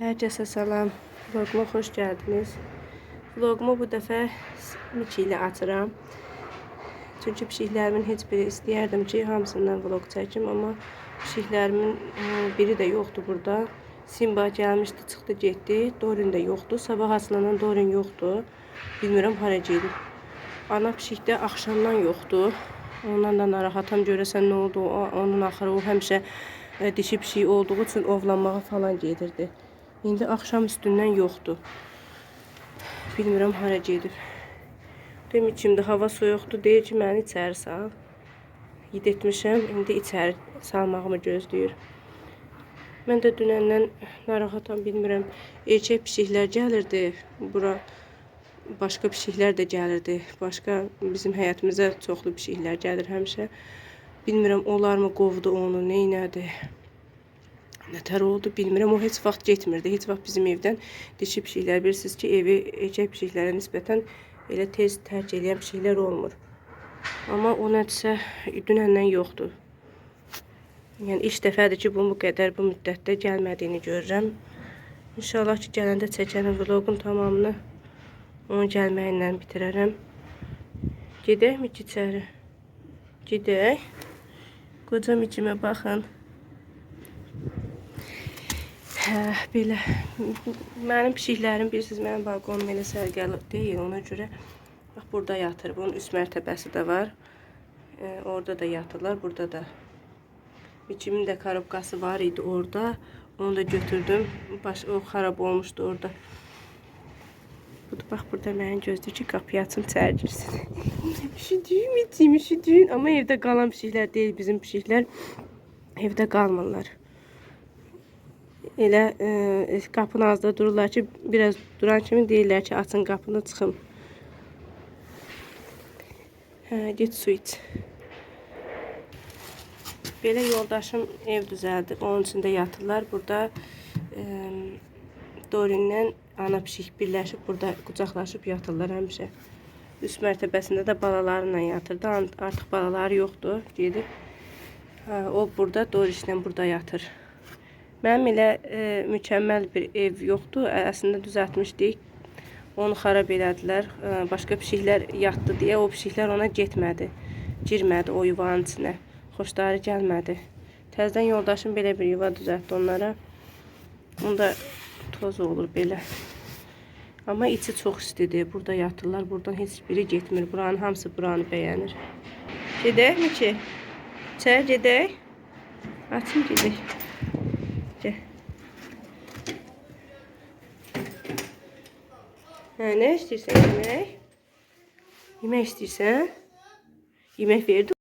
Herkese salam. Vloguma xoş gəldiniz. Vlogumu bu dəfə Miki ilə açıram. Çünki pişiklərimin heç biri istəyərdim ki, hamısından vlog çəkim, amma pişiklərimin biri də yoxdur burada. Simba gəlmişdi, çıxdı, getdi. Dorin də yoxdur. Sabah açılanan Dorin yoxdur. Bilmirəm hara gedib. Ana pişik də axşamdan yoxdur. Ondan da narahatam, görəsən nə oldu? Onun axırı o həmişə dişi pişik olduğu üçün ovlanmağa falan gedirdi. İndi axşam üstündən yoxdur. Bilmirəm hara gedib. Demir kimdə hava soyuqdur, deyir ki, məni içəri sal. Yid etmişəm, indi içəri salmağımı gözləyir. Mən də dünəndən narahatam, bilmirəm. Erkək pişiklər gəlirdi bura. Başqa pişiklər də gəlirdi. Başqa bizim həyətimizə çoxlu pişiklər gəlir həmişə. Bilmirəm onlar mı qovdu onu, neynədi? Nətər oldu bilmirəm. O heç vaxt getmirdi. Heç vaxt bizim evdən dişi pişiklər. Bilirsiniz ki, evi erkək pişiklərə nisbətən elə tez tərk edən pişiklər olmur. Amma o nədirsə dünəndən yoxdur. Yəni ilk dəfədir ki, bu qədər bu müddətdə gəlmədiyini görürəm. İnşallah ki, gələndə çəkənəm vlogun tamamını onun gəlməyinlə bitirərəm. Gedək mi ki içəri? Gedək. Qoca Mikimə baxın. Belə mənim pişiklərim bilirsiniz, mənim balkonum elə sərgəli deyil, ona görə bax burada yatır. Bunun üst mərtəbəsi də var. Orada da yatırlar, burada da. Mikimin də korobkası var idi orada. Onu da götürdüm. O xarab olmuşdu orada. Bax burada məni gözləyir ki, qapıyı açım, içəri girsin. Üşüdüyüm, içim, üşüdüyüm. Amma evdə qalan pişiklər deyil, bizim pişiklər evdə qalmırlar. Elə qapının ağzında dururlar ki, biraz duran kimi deyirlər ki, açın qapını, çıxım. Get su iç. Belə yoldaşım ev düzəldir, onun içində yatırlar. Burada Dorinlə ana pişik birləşib, burada qucaqlaşıb yatırlar həmişə. Üst mərtəbəsində də balalarla yatırdı. Artıq balaları yoxdur, gedib. O burada, Dorislə burada yatır. Mənim elə mükəmməl bir ev yoxdur. Əslində düzəltmişdik. Onu xarab elədilər. Başqa pişiklər yatdı deyə o pişiklər ona getmədi. Girmədi o yuvanın içinə. Xoşları gəlmədi. Təzədən yoldaşım belə bir yuva düzəltdi onlara. Onda toz olur belə. Amma içi çox istidir. Burada yatırlar. Buradan heç biri getmir. Buranın hamısı buranı bəyənir. Gedək mi ki? İçəri gedək. Açın gedək. Gəl. Nə istəyirsən yemək? Yemək istəyirsən? Yemək verdim.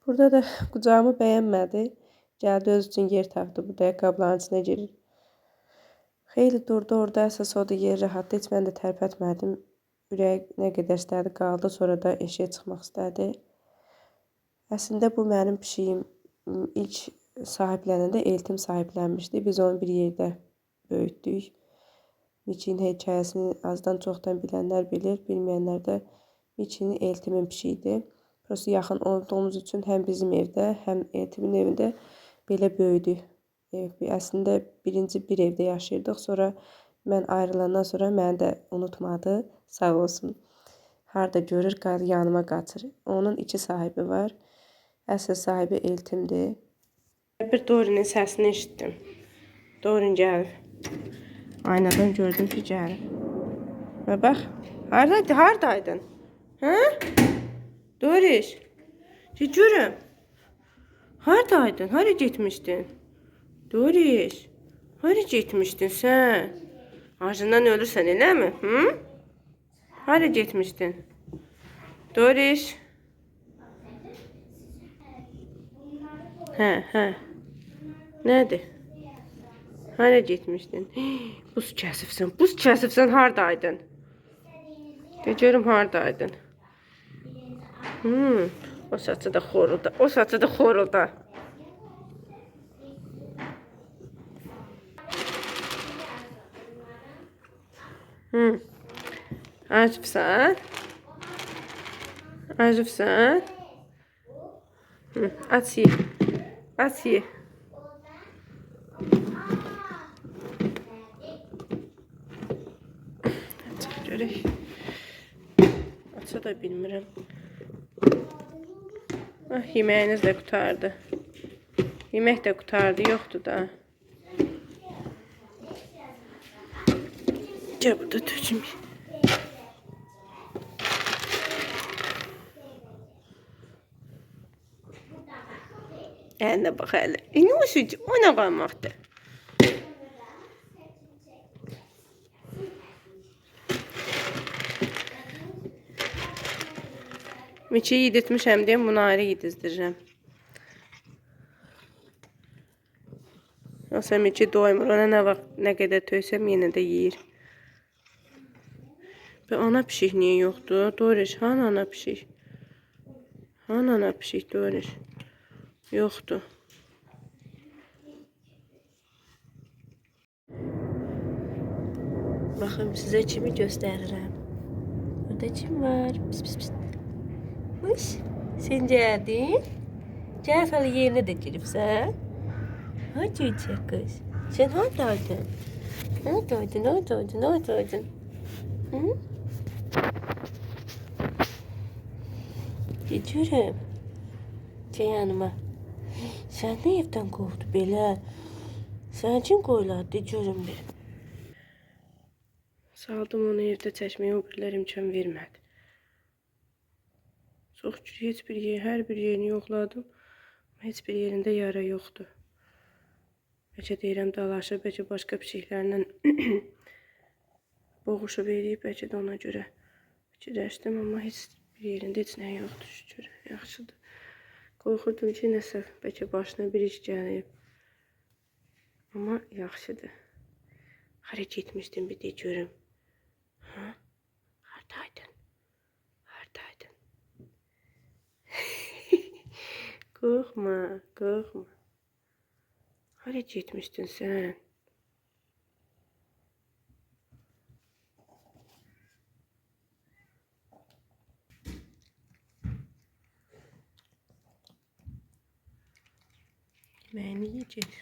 Burada da qucağımı bəyənmədi. Gəldi öz üçün yer tapdı. Burada ayaqqabıların içine girir. Xeyli durdu orada. Əsas o da yer rahatdı. Heç mən də tərpətmədim. Ürəyi nə qədər istədi qaldı. Sonra da eşiyə çıxmaq istədi. Əslində bu mənim pişiyim. İlk sahiblənəndə Eltim sahiblənmişdi. Biz onu bir yerdə böyütdük. Mikinin hekayəsini azdan çoxdan bilənlər bilir. Bilməyənlər də Mikinin Eltimin pişiyidir. Prosto yaxın olduğumuz üçün həm bizim evdə, həm Eltimin evində belə böyüdü. Əslində birinci bir evdə yaşayırdıq. Sonra mən ayrılandan sonra məni də unutmadı. Sağ olsun. Harda görür, yanıma qaçır. Onun iki sahibi var. Əsl sahibi Eltimdir. Bir Dorinin səsini eşitdim. Dorin gəlib. Aynadan gördüm ki, gəlib. Və bax, haradaydın? Hə? Doris, görüm. Haradaydın? Hara getmişdin? Doris, hara getmişdin sən? Acından ölürsən, elə mi? Hara getmişdin? Doris. Hə. Nədir? Hara getmişdin? Buz kəsibsən, hardaydın? De görüm hardaydın? O saçı da xorulda. Acıbsan? Aç ye. Aç görək. Aça da bilmirəm. Yeməyiniz də qutardı. Yemək də qutardı, yoxdur da. Gəl burada töküm. Əlinə bax hələ. Ne olsun ki, ona qalmaqdır. Miçi yedirtmişəm deyəm, bunu ayrı yedizdirirəm. Yoxsa Miçi doymur, ona nə qədər töysəm yenə də yeyir. Və ana pişik niyə yoxdur? Doriş, hanı ana pişik? Hanı ana pişik, Doriş? Yoxdur. Baxın, sizə kimi göstərirəm. Burada kim var? Pis. Hoş, sen geldin. Gel falan yerine de giripsən. Hadi uçak kız. Sen haradaydın? Neradaydın? Hı? Gidiyorum. Gel yanıma. Sen ne evden kovdu belə? Sen kim qoyladı? Gidiyorum bir. Saldım onu evdə çəkməyə, o birilər imkan vermədi. Çox hər bir yerini yoxladım. Heç bir yerində yara yoxdur. Bəlkə deyirəm dalaşıb, bəlkə başqa pişiklərlə boğuşub eləyib, bəlkə də ona görə fikirləşdim, amma heç bir yerində heç nə yoxdur, şükür, yaxşıdır. Qorxurdum ki, nəsə, bəlkə başına bir iş gəlib. Amma yaxşıdır. Hara getmişdim bir de görüm. Ha? Hardaydın? Qorxma. Hara getmişdin sən? Yeməğini yiyəcək.